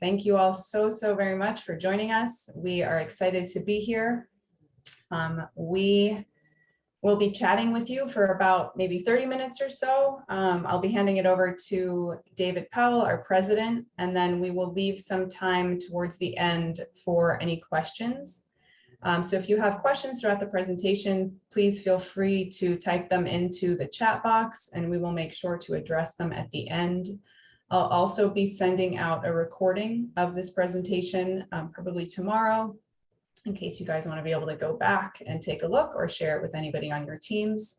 Thank you all so very much for joining us. We are excited to be here. We will be chatting with you for about maybe 30 minutes or so. I'll be handing it over to David Powell, our president, and then we will leave some time towards the end for any questions. So if you have questions throughout the presentation, please feel free to type them into the chat box and we will make sure to address them at the end. I'll also be sending out a recording of this presentation probably tomorrow, in case you guys want to be able to go back and take a look or share it with anybody on your teams.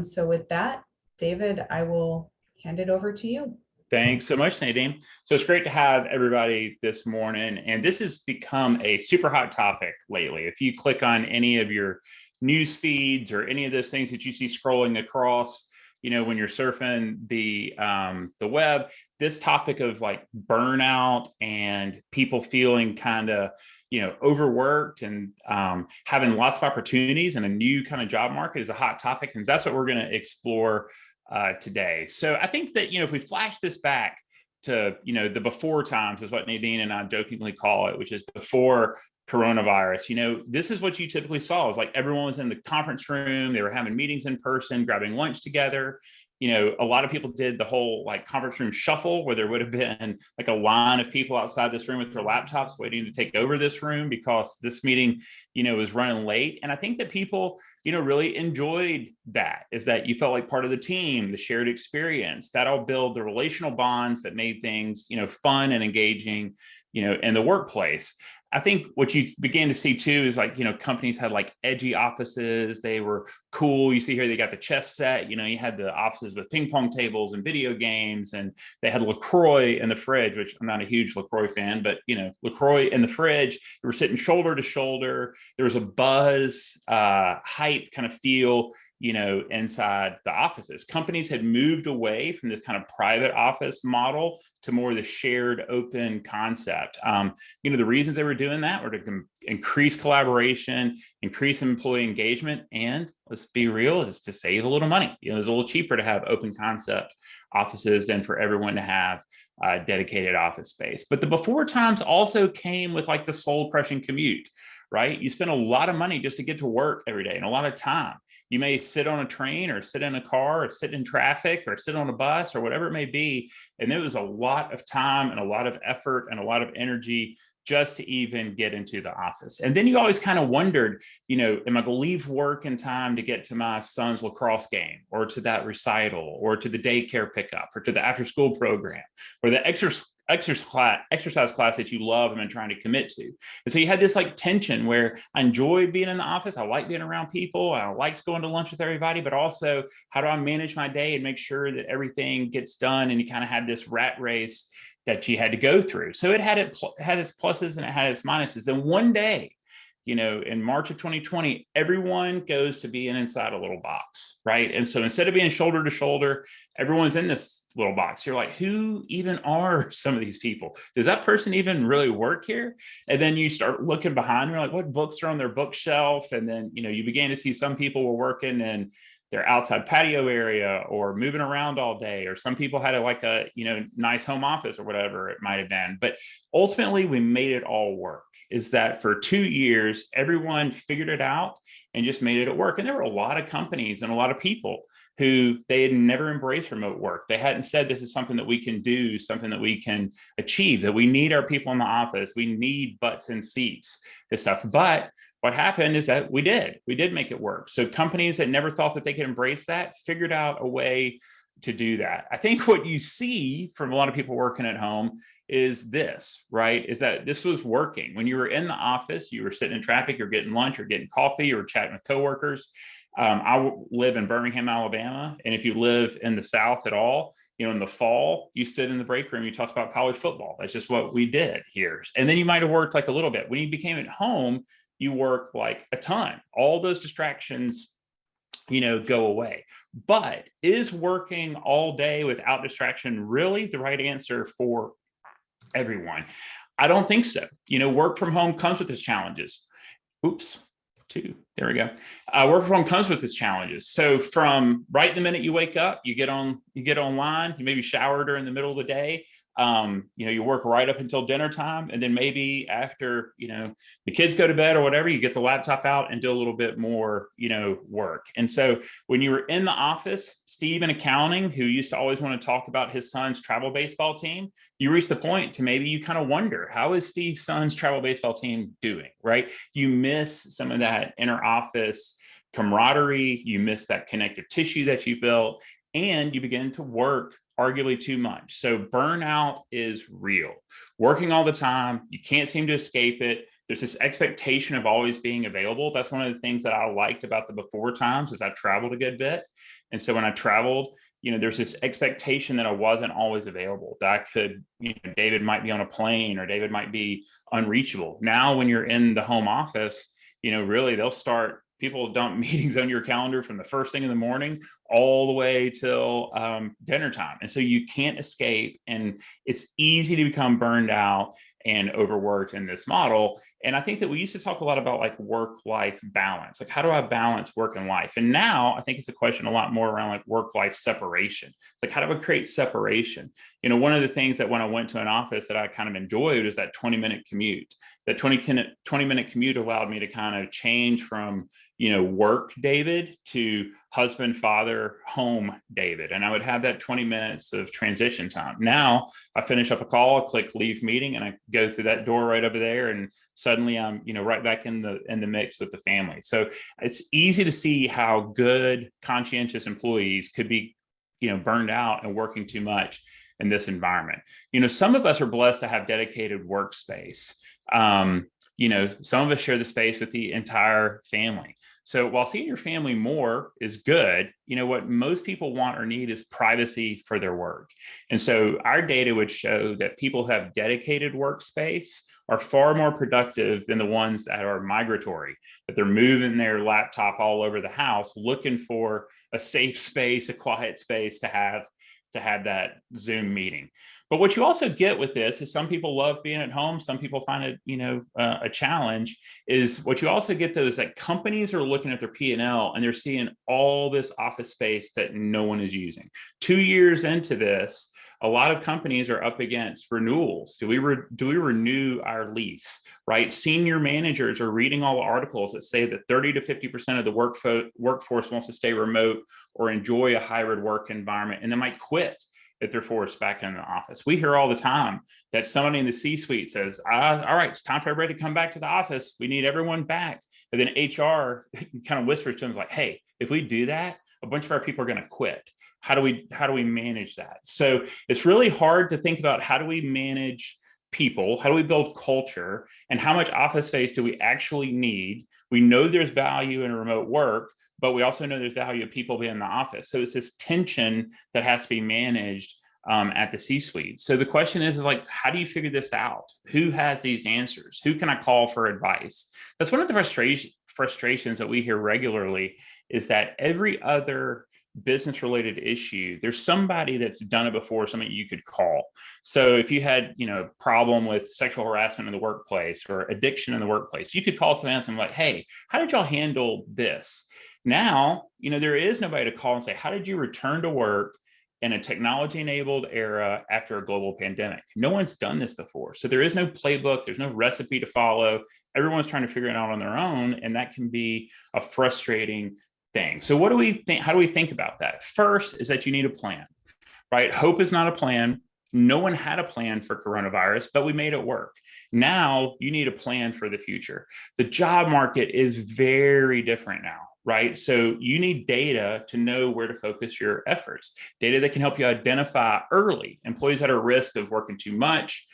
So with that, David, I will hand it over to you. Thanks so much, Nadine. So it's great to have everybody this morning. And this has become a super hot topic lately. If you click on any of your news feeds or any of those things that you see scrolling across, when you're surfing the web, this topic of like burnout and people feeling kind of, overworked and having lots of opportunities and a new kind of job market is a hot topic. And that's what we're going to explore today. So I think that, if we flash this back to, the before times is what Nadine and I jokingly call it, which is before coronavirus, this is what you typically saw. It was like everyone was in the conference room, they were having meetings in person, grabbing lunch together. A lot of people did the whole like conference room shuffle where there would have been like a line of people outside this room with their laptops waiting to take over this room because this meeting, was running late. And I think that people, really enjoyed that, is that you felt like part of the team, the shared experience, that all build the relational bonds that made things, fun and engaging, in the workplace. I think what you began to see too is like, companies had like edgy offices. They were cool. You see here, they got the chess set, you had the offices with ping pong tables and video games, and they had LaCroix in the fridge, which I'm not a huge LaCroix fan, but LaCroix in the fridge, they were sitting shoulder to shoulder. There was a buzz, hype kind of feel, inside the offices. Companies had moved away from this kind of private office model to more the shared open concept. The reasons they were doing that were to increase collaboration, increase employee engagement, and let's be real, is to save a little money. It's a little cheaper to have open concept offices than for everyone to have dedicated office space. But the before times also came with like the soul crushing commute, right? You spend a lot of money just to get to work every day and a lot of time. You may sit on a train or sit in a car or sit in traffic or sit on a bus or whatever it may be. And there was a lot of time and a lot of effort and a lot of energy just to even get into the office. And then you always kind of wondered, am I going to leave work in time to get to my son's lacrosse game or to that recital or to the daycare pickup or to the after school program or the exercise class that you love and been trying to commit to. And so you had this like tension where I enjoyed being in the office. I like being around people. I liked going to lunch with everybody, but also how do I manage my day and make sure that everything gets done? And you kind of had this rat race that you had to go through. So it had its pluses and it had its minuses. Then one day, in March of 2020, everyone goes to being inside a little box, right? And so instead of being shoulder to shoulder, everyone's in this little box. You're like, who even are some of these people? Does that person even really work here? And then you start looking behind, you're like, what books are on their bookshelf? And then, you began to see some people were working in their outside patio area or moving around all day, or some people had a nice home office or whatever it might have been. But ultimately we made it all work. Is that for 2 years, everyone figured it out and just made it work. And there were a lot of companies and a lot of people who they had never embraced remote work. They hadn't said this is something that we can do, something that we can achieve, that we need our people in the office. We need butts and seats, this stuff. But what happened is that we did make it work. So companies that never thought that they could embrace that figured out a way to do that. I think what you see from a lot of people working at home is this, right? Is that this was working. When you were in the office, you were sitting in traffic, you're getting lunch, you're getting coffee, you're chatting with coworkers. I live in Birmingham, Alabama. And if you live in the South at all, in the fall, you stood in the break room, you talked about college football. That's just what we did here. And then you might have worked like a little bit. When you became at home, you work like a ton. All those distractions, go away. But is working all day without distraction really the right answer for everyone? I don't think so. Work from home comes with its challenges. Oops. There we go. Work from home comes with its challenges. So from right the minute you wake up, you get online, you maybe shower during the middle of the day. You work right up until dinner time, and then maybe after, the kids go to bed or whatever, you get the laptop out and do a little bit more, work. And so when you were in the office, Steve in accounting, who used to always want to talk about his son's travel baseball team, you reach the point to maybe you kind of wonder, how is Steve's son's travel baseball team doing, right? You miss some of that inner office camaraderie, you miss that connective tissue that you built, and you begin to work arguably too much. So burnout is real. Working all the time, you can't seem to escape it. There's this expectation of always being available. That's one of the things that I liked about the before times, is I traveled a good bit. And so when I traveled, there's this expectation that I wasn't always available, that I could, David might be on a plane or David might be unreachable. Now, when you're in the home office, really people dump meetings on your calendar from the first thing in the morning all the way till dinner time. And so you can't escape, and it's easy to become burned out and overworked in this model. And I think that we used to talk a lot about like work-life balance, like how do I balance work and life? And now I think it's a question a lot more around like work-life separation. It's like, how do I create separation? One of the things that when I went to an office that I kind of enjoyed is that 20-minute commute. That 20-minute commute allowed me to kind of change from, work David to husband, father, home David. And I would have that 20 minutes of transition time. Now I finish up a call, I click leave meeting, and I go through that door right over there. And suddenly I'm, right back in the mix with the family. So it's easy to see how good, conscientious employees could be, burned out and working too much in this environment. Some of us are blessed to have dedicated workspace. Some of us share the space with the entire family. So while seeing your family more is good, what most people want or need is privacy for their work. And so our data would show that people who have dedicated workspace are far more productive than the ones that are migratory, that they're moving their laptop all over the house, looking for a safe space, a quiet space to have that Zoom meeting. But what you also get with this is some people love being at home. Some people find it, a challenge. Is what you also get, though, is that companies are looking at their P&L and they're seeing all this office space that no one is using. 2 years into this, a lot of companies are up against renewals. Do we renew our lease, right? Senior managers are reading all the articles that say that 30 to 50% of the workforce wants to stay remote or enjoy a hybrid work environment, and they might quit if they're forced back in the office. We hear all the time that somebody in the C-suite says, all right, it's time for everybody to come back to the office. We need everyone back. And then HR kind of whispers to them like, hey, if we do that, a bunch of our people are going to quit. How do we manage that? So it's really hard to think about, how do we manage people? How do we build culture? And how much office space do we actually need? We know there's value in remote work, but we also know there's value of people being in the office. So it's this tension that has to be managed at the C-suite. So the question is like, how do you figure this out? Who has these answers? Who can I call for advice? That's one of the frustrations that we hear regularly, is that every other business-related issue, there's somebody that's done it before, somebody you could call. So if you had, a problem with sexual harassment in the workplace or addiction in the workplace, you could call someone else and be like, hey, how did y'all handle this? Now, there is nobody to call and say, how did you return to work in a technology-enabled era after a global pandemic? No one's done this before. So there is no playbook. There's no recipe to follow. Everyone's trying to figure it out on their own. And that can be a frustrating thing. So what do we think? How do we think about that? First is that you need a plan, right? Hope is not a plan. No one had a plan for coronavirus, but we made it work. Now you need a plan for the future. The job market is very different now, right? So you need data to know where to focus your efforts. Data that can help you identify early employees that are at risk of working too much.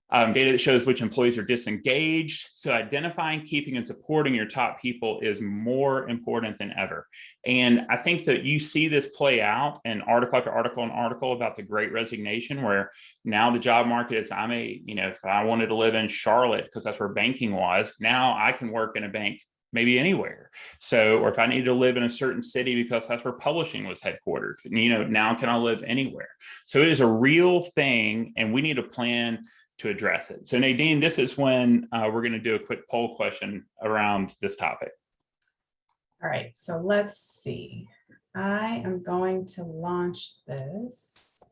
Data that shows which employees are disengaged. So identifying, keeping, and supporting your top people is more important than ever. And I think that you see this play out in article after article and article about the Great Resignation, where now the job market is, if I wanted to live in Charlotte because that's where banking was, now I can work in a bank maybe anywhere. So, or if I needed to live in a certain city because that's where publishing was headquartered, now can I live anywhere? So it is a real thing, and we need a plan to address it. So Nadine, this is when we're going to do a quick poll question around this topic. All right, so let's see. I am going to launch this.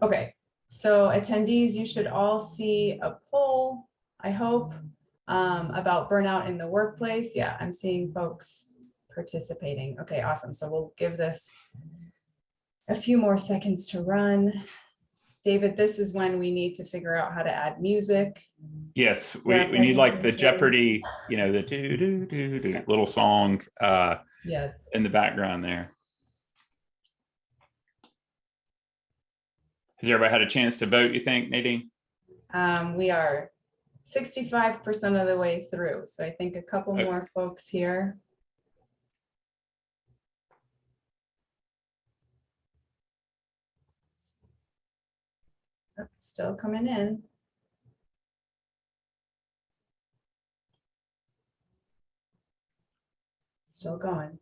Okay, So attendees, you should all see a poll, I hope, about burnout in the workplace. Yeah, I'm seeing folks participating. Okay, awesome. So we'll give this a few more seconds to run. David, this is when we need to figure out how to add music. Yes, Yeah, we need like the presentation. Jeopardy, the do little song Yes. in the background there. Has everybody had a chance to vote, you think, Nadine? We are 65% of the way through. So I think a couple Okay. more folks here. Oh, still coming in. Still going.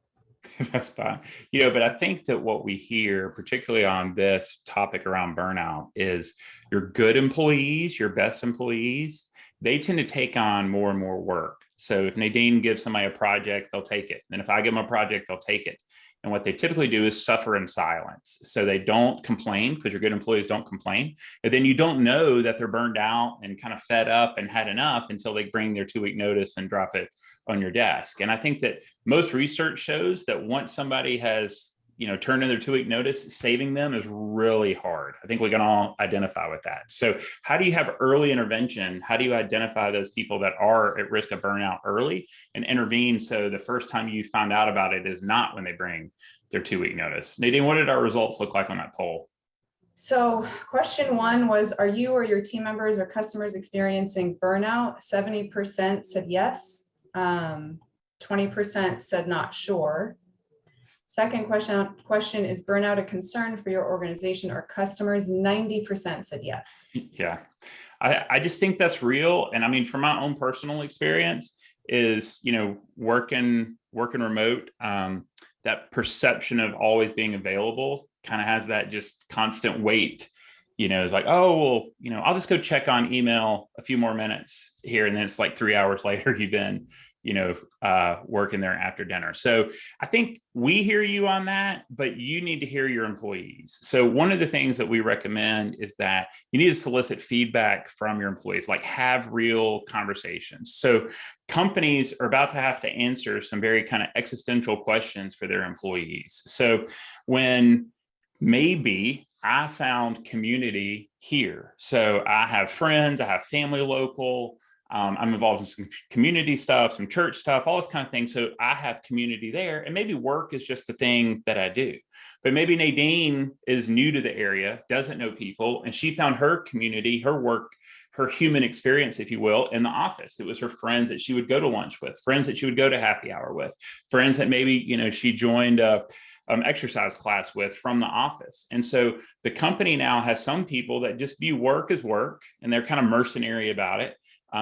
That's fine. But I think that what we hear, particularly on this topic around burnout, is your good employees, your best employees, they tend to take on more and more work. So if Nadine gives somebody a project, they'll take it. And if I give them a project, they'll take it. And what they typically do is suffer in silence. So they don't complain, because your good employees don't complain. And then you don't know that they're burned out and kind of fed up and had enough until they bring their 2-week notice and drop it on your desk. And I think that most research shows that once somebody has turned in their 2-week notice, saving them is really hard. I think we can all identify with that. So how do you have early intervention? How do you identify those people that are at risk of burnout early and intervene, so the first time you find out about it is not when they bring their 2-week notice? Nadine, what did our results look like on that poll? So question 1 was, are you or your team members or customers experiencing burnout? 70% said yes. 20% said not sure. Second question, is burnout a concern for your organization or customers? 90% said yes. Yeah, I just think that's real. And I mean, from my own personal experience is, working remote, that perception of always being available kind of has that just constant weight. It's like, oh, well, I'll just go check on email a few more minutes here. And then it's like 3 hours later, you've been, working there after dinner. So I think we hear you on that, but you need to hear your employees. So one of the things that we recommend is that you need to solicit feedback from your employees, like have real conversations. So companies are about to have to answer some very kind of existential questions for their employees. So when maybe I found community here. So I have friends, I have family local, I'm involved in some community stuff, some church stuff, all this kind of thing. So I have community there, and maybe work is just the thing that I do. But maybe Nadine is new to the area, doesn't know people, and she found her community, her work, her human experience, if you will, in the office. It was her friends that she would go to lunch with, friends that she would go to happy hour with, friends that maybe, she joined exercise class with from the office. And so the company now has some people that just view work as work, and they're kind of mercenary about it.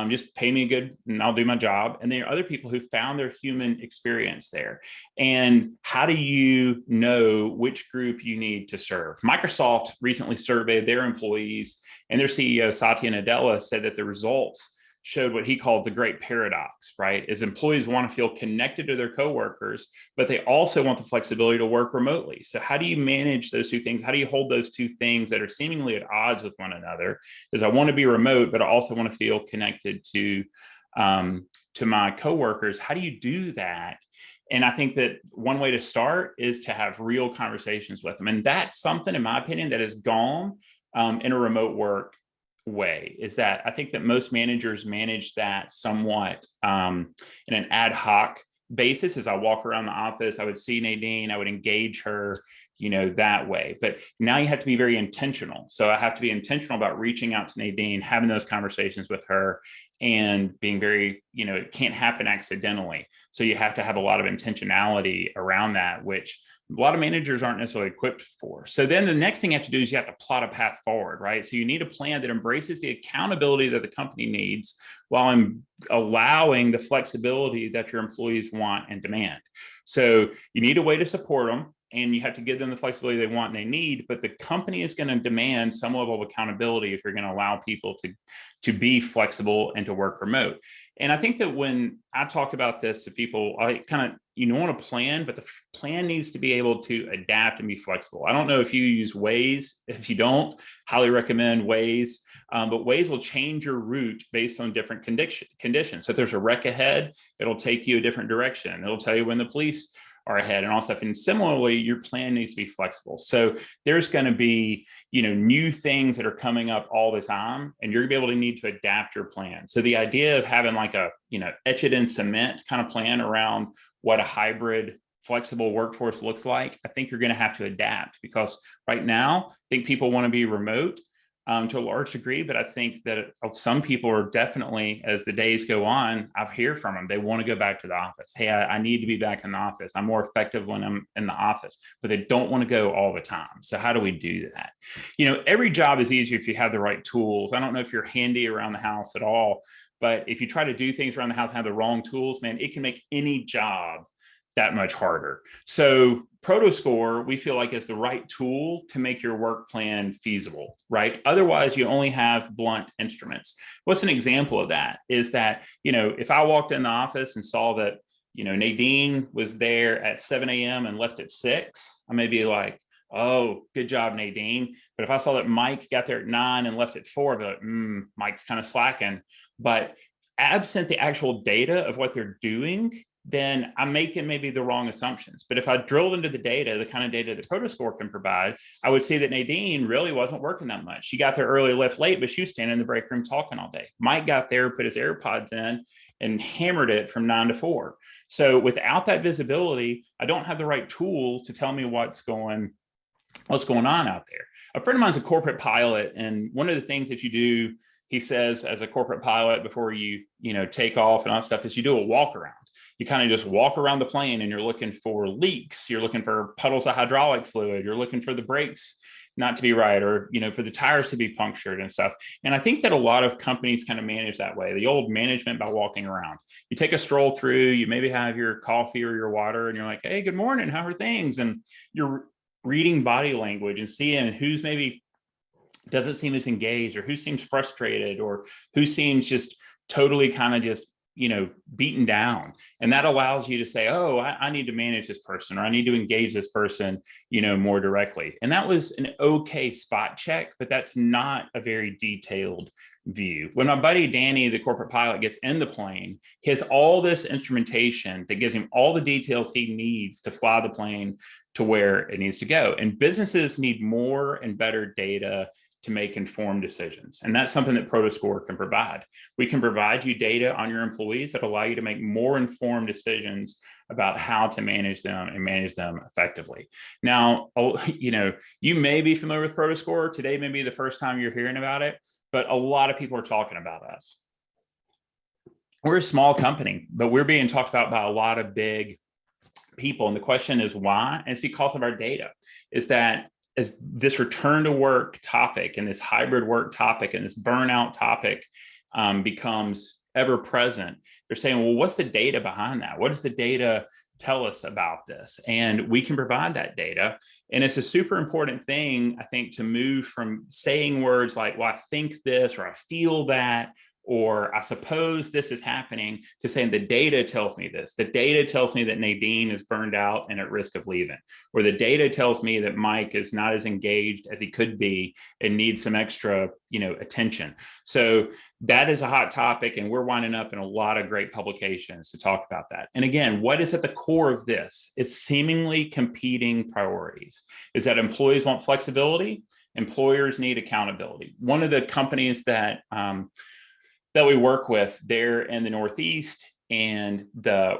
Just pay me good and I'll do my job. And there are other people who found their human experience there. And how do you know which group you need to serve? Microsoft recently surveyed their employees, and their CEO, Satya Nadella, said that the results showed what he called the great paradox, right? Is employees want to feel connected to their coworkers, but they also want the flexibility to work remotely. So how do you manage those two things? How do you hold those two things that are seemingly at odds with one another? Is I want to be remote, but I also want to feel connected to my coworkers. How do you do that? And I think that one way to start is to have real conversations with them. And that's something, in my opinion, that is gone in a remote work way. Is that I think that most managers manage that somewhat in an ad hoc basis. As I walk around the office, I would see Nadine, I would engage her, that way. But now you have to be very intentional. So I have to be intentional about reaching out to Nadine, having those conversations with her, and being very, it can't happen accidentally. So you have to have a lot of intentionality around that, which a lot of managers aren't necessarily equipped for. So then the next thing you have to do is you have to plot a path forward, right? So you need a plan that embraces the accountability that the company needs, while I'm allowing the flexibility that your employees want and demand. So you need a way to support them, and you have to give them the flexibility they want and they need, but the company is going to demand some level of accountability if you're going to allow people to be flexible and to work remote. And I think that when I talk about this to people, I kind of, want to plan, but the plan needs to be able to adapt and be flexible. I don't know if you use Waze. If you don't, highly recommend Waze. But Waze will change your route based on different conditions. So if there's a wreck ahead, it'll take you a different direction. It'll tell you when the police are ahead and all stuff. And similarly, your plan needs to be flexible. So there's going to be, new things that are coming up all the time, and you're going to be able to need to adapt your plan. So the idea of having like a, etch it in cement kind of plan around what a hybrid flexible workforce looks like, I think you're going to have to adapt, because right now, I think people want to be remote to a large degree, but I think that some people are definitely, as the days go on, I hear from them, they want to go back to the office. Hey, I need to be back in the office. I'm more effective when I'm in the office, but they don't want to go all the time. So how do we do that? Every job is easier if you have the right tools. I don't know if you're handy around the house at all, but if you try to do things around the house and have the wrong tools, man, it can make any job that much harder. So Prodoscore, we feel like, is the right tool to make your work plan feasible, right? Otherwise, you only have blunt instruments. What's an example of that is that, if I walked in the office and saw that, Nadine was there at 7 a.m. and left at 6, I may be like, oh, good job, Nadine. But if I saw that Mike got there at 9 and left at 4, I'd be like, Mike's kind of slacking. But absent the actual data of what they're doing, then I'm making maybe the wrong assumptions. But if I drilled into the data, the kind of data that Prodoscore can provide, I would see that Nadine really wasn't working that much. She got there early, left late, but she was standing in the break room talking all day. Mike got there, put his AirPods in, and hammered it from 9 to 4. So without that visibility, I don't have the right tools to tell me what's going on out there. A friend of mine's a corporate pilot, and one of the things that you do, he says, as a corporate pilot before you take off and all that stuff, is you do a walk around. You kind of just walk around the plane and you're looking for leaks. You're looking for puddles of hydraulic fluid. You're looking for the brakes not to be right, or, for the tires to be punctured and stuff. And I think that a lot of companies kind of manage that way. The old management by walking around. You take a stroll through, you maybe have your coffee or your water, and you're like, hey, good morning, how are things? And you're reading body language and seeing who's maybe doesn't seem as engaged, or who seems frustrated, or who seems just totally kind of just beaten down. And that allows you to say, oh, I need to manage this person, or I need to engage this person, more directly. And that was an okay spot check, but that's not a very detailed view. When my buddy Danny, the corporate pilot, gets in the plane, he has all this instrumentation that gives him all the details he needs to fly the plane to where it needs to go. And businesses need more and better data to make informed decisions. And that's something that Prodoscore can provide. We can provide you data on your employees that allow you to make more informed decisions about how to manage them and manage them effectively. Now, you may be familiar with Prodoscore. Today may be the first time you're hearing about it, but a lot of people are talking about us. We're a small company, but we're being talked about by a lot of big people. And the question is why? And it's because of our data. Is that as this return to work topic and this hybrid work topic and this burnout topic becomes ever present, they're saying, well, what's the data behind that? What does the data tell us about this? And we can provide that data. And it's a super important thing, I think, to move from saying words like, well, I think this, or I feel that, or I suppose this is happening, to saying the data tells me this. The data tells me that Nadine is burned out and at risk of leaving, or the data tells me that Mike is not as engaged as he could be and needs some extra, attention. So that is a hot topic, and we're winding up in a lot of great publications to talk about that. And again, what is at the core of this? It's seemingly competing priorities. Is that employees want flexibility, employers need accountability. One of the companies that we work with there in the Northeast, and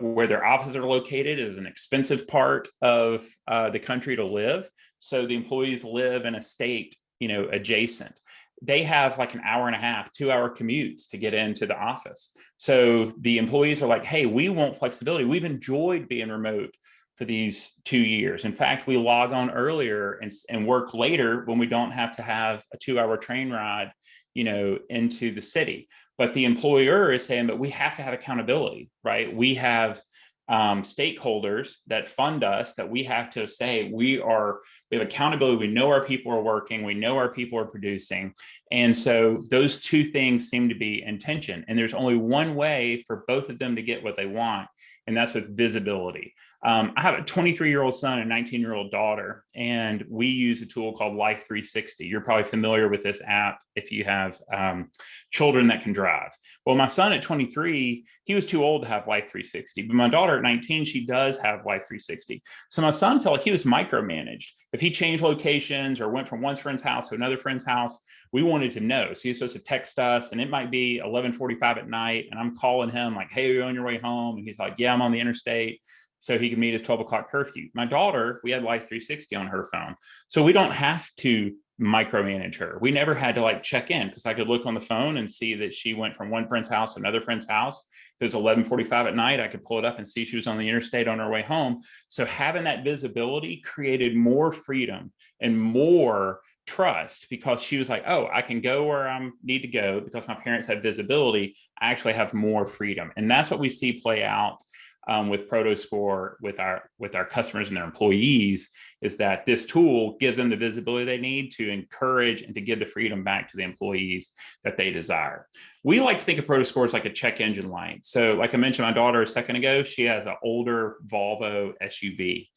where their offices are located is an expensive part of the country to live. So the employees live in a state, adjacent. They have like an hour and a half, 2-hour commutes to get into the office. So the employees are like, hey, we want flexibility. We've enjoyed being remote for these 2 years. In fact, we log on earlier and work later when we don't have to have a 2-hour train ride, into the city. But the employer is saying, but we have to have accountability, right? We have stakeholders that fund us that we have to say we have accountability. We know our people are working. We know our people are producing. And so those two things seem to be in tension. And there's only one way for both of them to get what they want, and that's with visibility. I have a 23-year-old son and a 19-year-old daughter, and we use a tool called Life 360. You're probably familiar with this app if you have children that can drive. Well, my son at 23, he was too old to have Life 360, but my daughter at 19, she does have Life 360. So my son felt like he was micromanaged. If he changed locations or went from one friend's house to another friend's house, we wanted to know. So he's supposed to text us, and it might be 11:45 at night, and I'm calling him like, hey, are you on your way home? And he's like, yeah, I'm on the interstate. So he can meet his 12 o'clock curfew. My daughter, we had Life 360 on her phone. So we don't have to micromanage her. We never had to like check in, because I could look on the phone and see that she went from one friend's house to another friend's house. If it was 11:45 at night, I could pull it up and see she was on the interstate on her way home. So having that visibility created more freedom and more trust, because she was like, oh, I can go where I need to go because my parents have visibility. I actually have more freedom. And that's what we see play out with Prodoscore, with our customers and their employees, is that this tool gives them the visibility they need to encourage and to give the freedom back to the employees that they desire. We like to think of Prodoscore as like a check engine light. So like I mentioned, my daughter a second ago, she has an older Volvo SUV.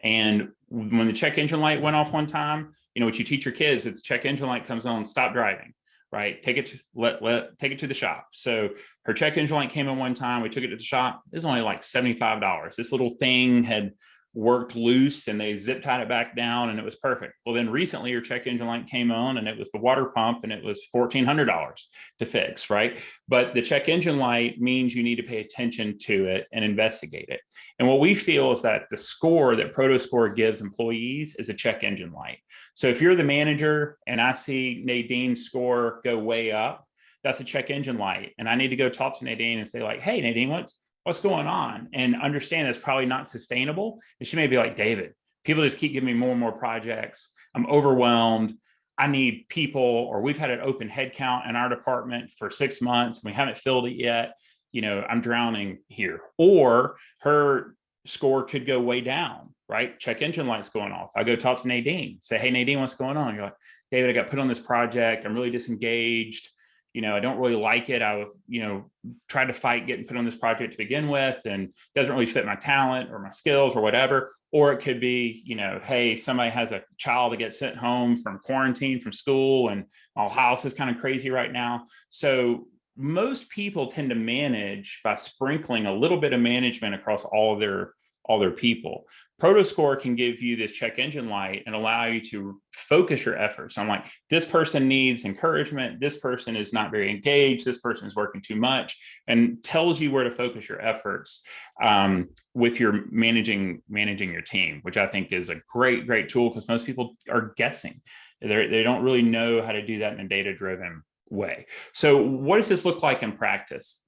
And when the check engine light went off one time, what you teach your kids, if the check engine light comes on, stop driving. Right? Take it to the shop. So her check engine light came in one time. We took it to the shop. It was only like $75. This little thing had worked loose, and they zip tied it back down, and it was perfect. Well, then recently her check engine light came on, and it was the water pump, and it was $1,400 to fix, right? But the check engine light means you need to pay attention to it and investigate it. And what we feel is that the score that Prodoscore gives employees is a check engine light. So if you're the manager and I see Nadine's score go way up, that's a check engine light. And I need to go talk to Nadine and say like, hey, Nadine, what's going on? And understand that's probably not sustainable. And she may be like, David, people just keep giving me more and more projects. I'm overwhelmed. I need people, or we've had an open headcount in our department for 6 months. And we haven't filled it yet. I'm drowning here. Or her score could go way down, right? Check engine light's going off. I go talk to Nadine, say, hey, Nadine, what's going on? You're like, David, I got put on this project. I'm really disengaged. I don't really like it. I, tried to fight getting put on this project to begin with, and it doesn't really fit my talent or my skills or whatever. Or it could be, hey, somebody has a child that gets sent home from quarantine from school, and our house is kind of crazy right now. So most people tend to manage by sprinkling a little bit of management across all their people. Prodoscore can give you this check engine light and allow you to focus your efforts on like, this person needs encouragement, this person is not very engaged, this person is working too much, and tells you where to focus your efforts with your managing your team, which I think is a great tool, because most people are guessing. They don't really know how to do that in a data-driven way. So what does this look like in practice?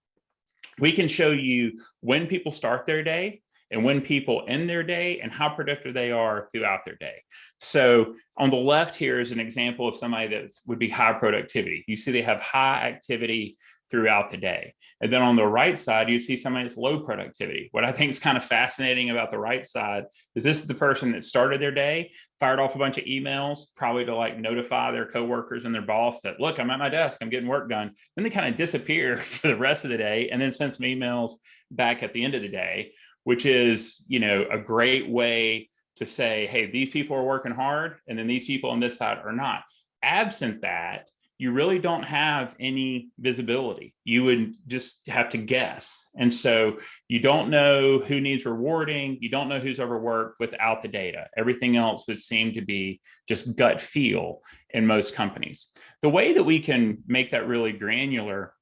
We can show you when people start their day and when people end their day and how productive they are throughout their day. So on the left here is an example of somebody that would be high productivity. You see they have high activity throughout the day. And then on the right side, you see somebody that's low productivity. What I think is kind of fascinating about the right side is this is the person that started their day, fired off a bunch of emails, probably to like notify their coworkers and their boss that, look, I'm at my desk, I'm getting work done. Then they kind of disappear for the rest of the day, and then send some emails back at the end of the day, which is, a great way to say, hey, these people are working hard, and then these people on this side are not. Absent that, you really don't have any visibility. You would just have to guess. And so you don't know who needs rewarding. You don't know who's overworked without the data. Everything else would seem to be just gut feel in most companies. The way that we can make that really granular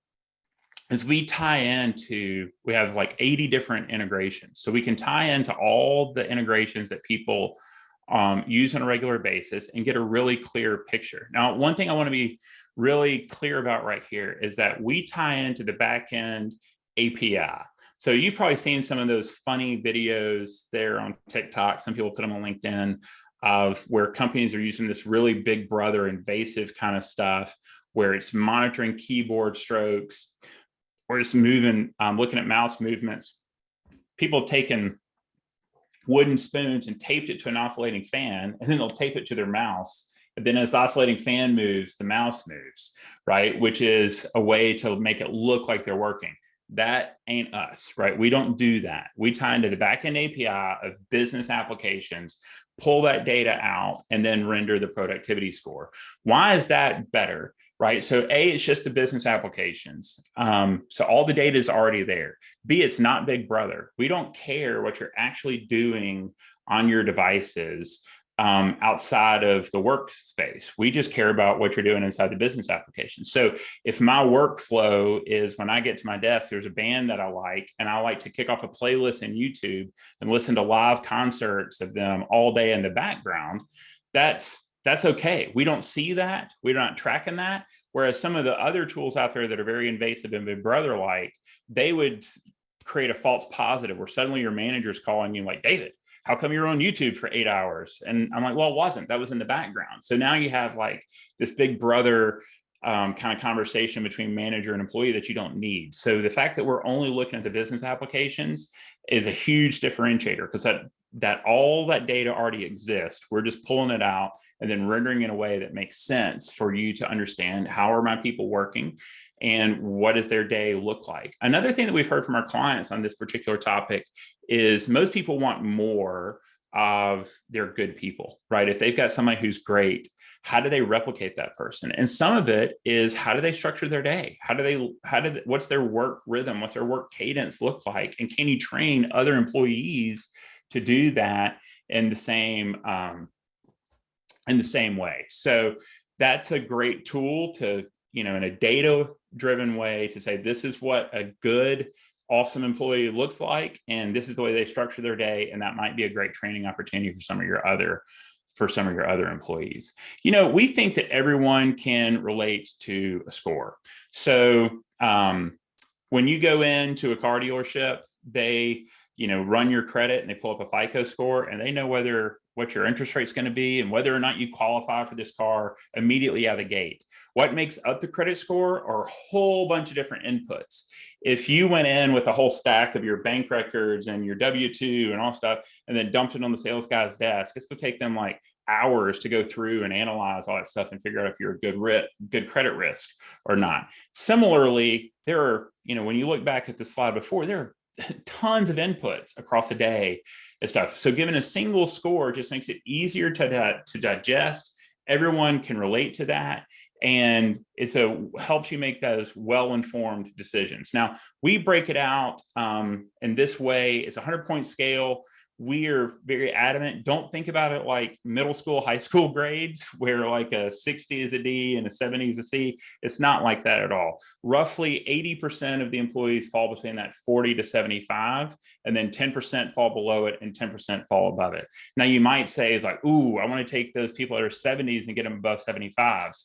is we have like 80 different integrations. So we can tie into all the integrations that people use on a regular basis and get a really clear picture. Now, one thing I want to be really clear about right here is that we tie into the backend API. So you've probably seen some of those funny videos there on TikTok. Some people put them on LinkedIn of where companies are using this really big brother invasive kind of stuff, where it's monitoring keyboard strokes, or it's moving, looking at mouse movements. people have taken wooden spoons and taped it to an oscillating fan, and then they'll tape it to their mouse. And then as the oscillating fan moves, the mouse moves, right? Which is a way to make it look like they're working. That ain't us, right? We don't do that. We tie into the backend API of business applications, pull that data out, and then render the productivity score. Why is that better? Right. So A, it's just the business applications. So all the data is already there. B, it's not Big Brother. We don't care what you're actually doing on your devices outside of the workspace. We just care about what you're doing inside the business application. So if my workflow is when I get to my desk, there's a band that I like, and I like to kick off a playlist in YouTube and listen to live concerts of them all day in the background, that's okay. We don't see that. We're not tracking that. Whereas some of the other tools out there that are very invasive and Big Brother-like, they would create a false positive where suddenly your manager's calling you like, David, how come you're on YouTube for 8 hours? And I'm like, well, it wasn't. That was in the background. So now you have like this Big Brother kind of conversation between manager and employee that you don't need. So the fact that we're only looking at the business applications is a huge differentiator, because that all that data already exists. We're just pulling it out and then rendering in a way that makes sense for you to understand how are my people working and what does their day look like. Another thing that we've heard from our clients on this particular topic is most people want more of their good people, right? If they've got somebody who's great, how do they replicate that person? And some of it is, how do they structure their day? What's their work rhythm? What's their work cadence look like? And can you train other employees to do that in the same way? So that's a great tool to, in a data-driven way to say, this is what a good, awesome employee looks like, and this is the way they structure their day. And that might be a great training opportunity for some of your other employees. We think that everyone can relate to a score. So when you go into a car dealership, they run your credit and they pull up a FICO score, and they know what your interest rate is going to be and whether or not you qualify for this car immediately out of the gate. What makes up the credit score are a whole bunch of different inputs. If you went in with a whole stack of your bank records and your W-2 and all stuff, and then dumped it on the sales guy's desk, it's going to take them like hours to go through and analyze all that stuff and figure out if you're a good credit risk or not. Similarly, there are, when you look back at the slide before, there are tons of inputs across a day and stuff. So giving a single score just makes it easier to digest. Everyone can relate to that. And helps you make those well-informed decisions. Now, we break it out in this way. It's a 100-point scale. We are very adamant. Don't think about it like middle school, high school grades, where like a 60 is a D and a 70 is a C. It's not like that at all. Roughly 80% of the employees fall between that 40 to 75, and then 10% fall below it and 10% fall above it. Now, you might say, it's like, ooh, I want to take those people that are 70s and get them above 75s.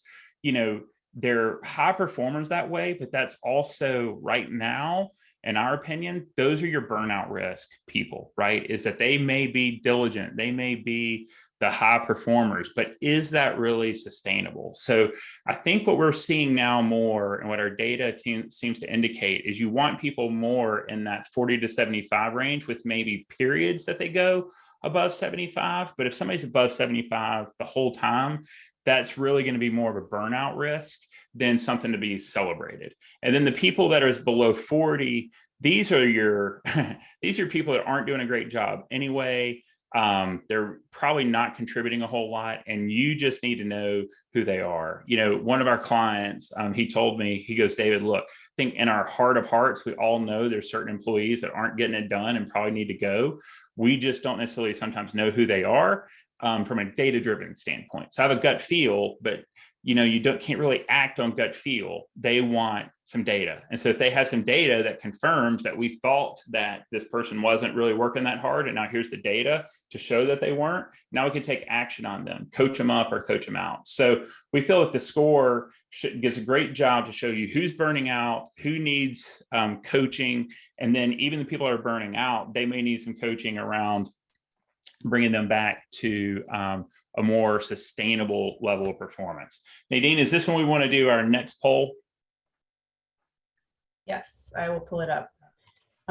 They're high performers that way, but that's also right now, in our opinion, those are your burnout risk people, right? Is that they may be diligent, they may be the high performers, but is that really sustainable? So I think what we're seeing now more, and what our data seems to indicate, is you want people more in that 40 to 75 range, with maybe periods that they go above 75. But if somebody's above 75 the whole time, that's really going to be more of a burnout risk than something to be celebrated. And then the people that are below 40, these are people that aren't doing a great job anyway. They're probably not contributing a whole lot, and you just need to know who they are. One of our clients, he told me, he goes, David, look, I think in our heart of hearts, we all know there's certain employees that aren't getting it done and probably need to go. We just don't necessarily sometimes know who they are. From a data-driven standpoint. So I have a gut feel, but you can't really act on gut feel. They want some data. And so if they have some data that confirms that we thought that this person wasn't really working that hard, and now here's the data to show that they weren't, now we can take action on them, coach them up or coach them out. So we feel that the score gives a great job to show you who's burning out, who needs coaching, and then even the people that are burning out, they may need some coaching around bringing them back to a more sustainable level of performance. Nadine, is this when we want to do our next poll? Yes, I will pull it up.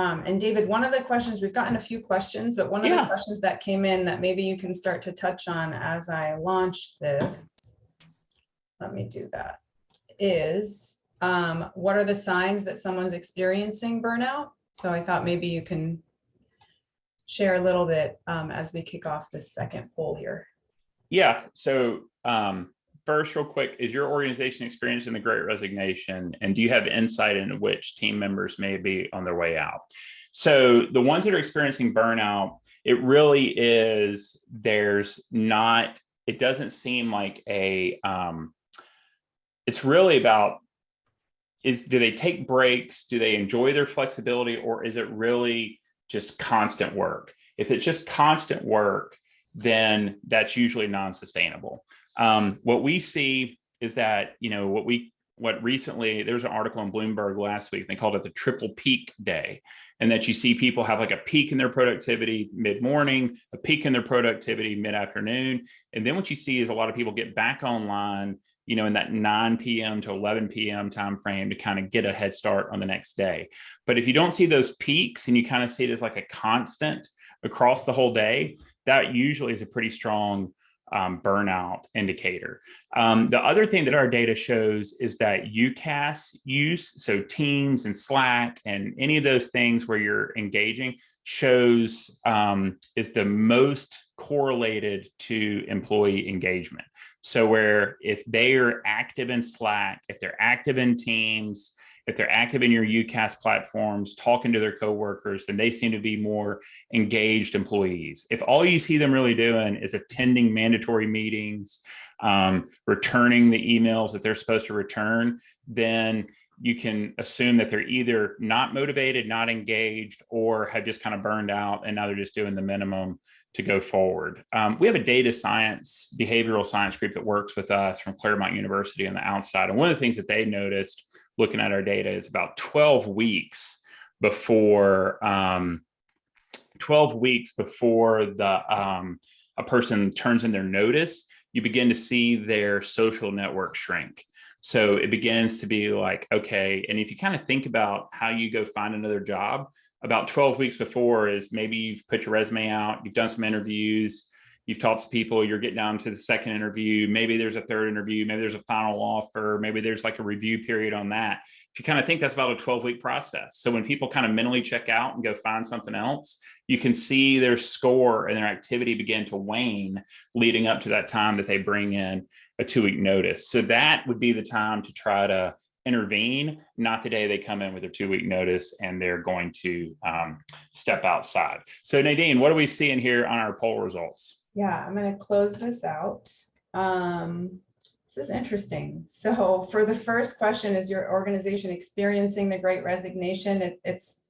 And David, one of the questions, we've gotten a few questions, but one of the questions that came in that maybe you can start to touch on as I launch this, let me do that, is what are the signs that someone's experiencing burnout? So I thought maybe you can share a little bit as we kick off this second poll here. Yeah. So first, real quick, is your organization experiencing the Great Resignation? And do you have insight into which team members may be on their way out? So the ones that are experiencing burnout, it really is, it doesn't seem like it's really about, do they take breaks? Do they enjoy their flexibility? Or is it really just constant work? If it's just constant work, then that's usually non-sustainable. What we see is that, what recently, there was an article in Bloomberg last week, they called it the triple peak day. And that you see people have like a peak in their productivity mid-morning, a peak in their productivity mid-afternoon. And then what you see is a lot of people get back online, in that 9 p.m. to 11 p.m. timeframe to kind of get a head start on the next day. But if you don't see those peaks and you kind of see it as like a constant across the whole day, that usually is a pretty strong burnout indicator. The other thing that our data shows is that UCAS use, so Teams and Slack and any of those things where you're engaging, shows is the most correlated to employee engagement. So where if they are active in Slack, if they're active in Teams, if they're active in your UCAS platforms, talking to their coworkers, then they seem to be more engaged employees. If all you see them really doing is attending mandatory meetings, returning the emails that they're supposed to return, then you can assume that they're either not motivated, not engaged, or have just kind of burned out and now they're just doing the minimum to go forward. We have a data science, behavioral science group that works with us from Claremont University on the outside. And one of the things that they noticed looking at our data is about 12 weeks before a person turns in their notice, you begin to see their social network shrink. So it begins to be like, okay, and if you kind of think about how you go find another job, about 12 weeks before is maybe you've put your resume out, you've done some interviews, you've talked to people, you're getting down to the second interview, maybe there's a third interview, maybe there's a final offer, maybe there's like a review period on that. If you kind of think that's about a 12-week process. So when people kind of mentally check out and go find something else, you can see their score and their activity begin to wane leading up to that time that they bring in a 2-week notice. So that would be the time to try to intervene, not the day they come in with a 2-week notice and they're going to step outside. So Nadine, what are we seeing here on our poll results? Yeah, I'm going to close this out. This is interesting. So for the first question, is your organization experiencing the Great Resignation? It's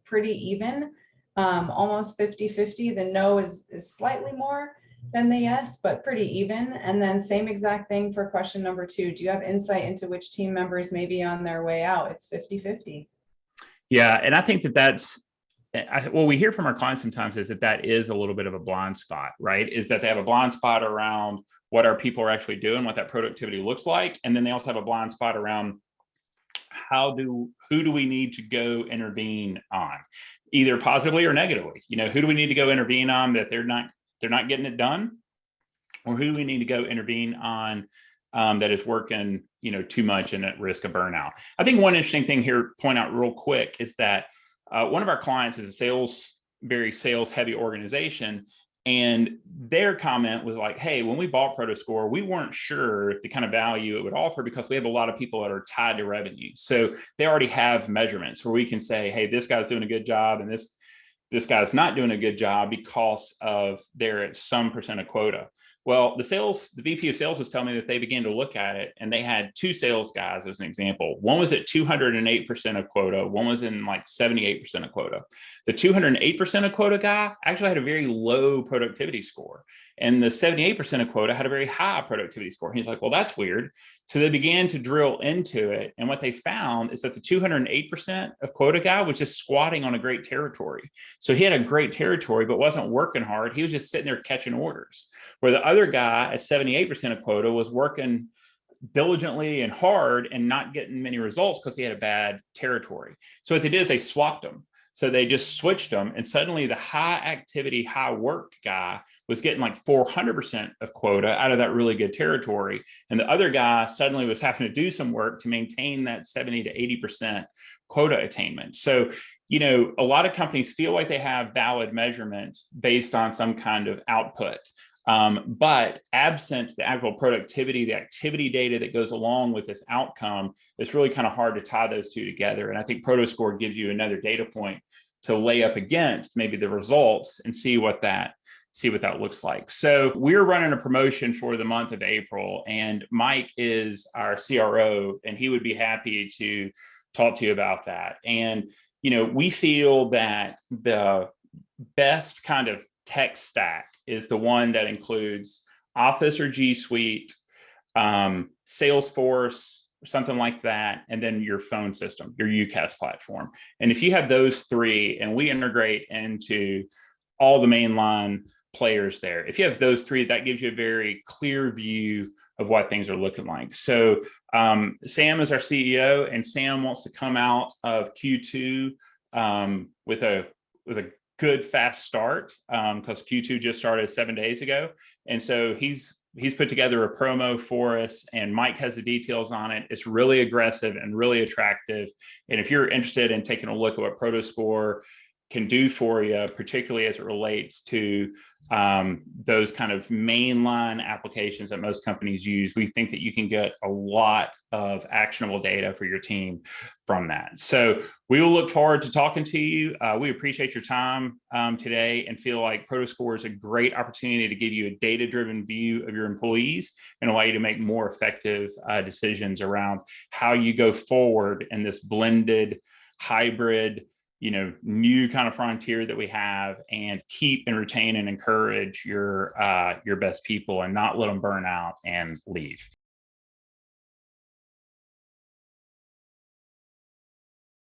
pretty even, almost 50-50. The no is slightly more than the yes, but pretty even. And then same exact thing for question number 2. Do you have insight into which team members may be on their way out? It's 50-50. Yeah, and I think what we hear from our clients sometimes is that is a little bit of a blind spot, right? Is that they have a blind spot around what our people are actually doing, what that productivity looks like. And then they also have a blind spot around who do we need to go intervene on, either positively or negatively. Who do we need to go intervene on that they're not getting it done, or who do we need to go intervene on that is working, too much and at risk of burnout. I think one interesting thing here, point out real quick, is that one of our clients is a very sales heavy organization. And their comment was like, hey, when we bought Prodoscore, we weren't sure the kind of value it would offer because we have a lot of people that are tied to revenue. So they already have measurements where we can say, hey, this guy's doing a good job and this guy's not doing a good job because of they're at some percent of quota. Well, the VP of sales was telling me that they began to look at it and they had 2 sales guys as an example. One was at 208% of quota. One was in like 78% of quota. The 208% of quota guy actually had a very low productivity score. And the 78% of quota had a very high productivity score. He's like, well, that's weird. So they began to drill into it. And what they found is that the 208% of quota guy was just squatting on a great territory. So he had a great territory, but wasn't working hard. He was just sitting there catching orders. Where the other guy at 78% of quota was working diligently and hard and not getting many results because he had a bad territory. So what they did is they swapped them. So they just switched them, and suddenly the high activity, high work guy was getting like 400% of quota out of that really good territory. And the other guy suddenly was having to do some work to maintain that 70 to 80% quota attainment. So, a lot of companies feel like they have valid measurements based on some kind of output. But absent the actual productivity, the activity data that goes along with this outcome, it's really kind of hard to tie those two together. And I think Prodoscore gives you another data point to lay up against maybe the results and see what that looks like. So we're running a promotion for the month of April, and Mike is our CRO, and he would be happy to talk to you about that. And, we feel that the best kind of tech stack is the one that includes Office or G Suite, Salesforce, or something like that, and then your phone system, your UCaaS platform. And if you have those three, and we integrate into all the mainline players there, if you have those three, that gives you a very clear view of what things are looking like. So Sam is our CEO, and Sam wants to come out of Q2 with a good fast start, because Q2 just started 7 days ago. And so he's put together a promo for us, and Mike has the details on it. It's really aggressive and really attractive. And if you're interested in taking a look at what Prodoscore can do for you, particularly as it relates to those kind of mainline applications that most companies use, we think that you can get a lot of actionable data for your team from that. So we will look forward to talking to you. We appreciate your time today, and feel like Prodoscore is a great opportunity to give you a data-driven view of your employees and allow you to make more effective decisions around how you go forward in this blended, hybrid, new kind of frontier that we have, and keep and retain and encourage your best people, and not let them burn out and leave.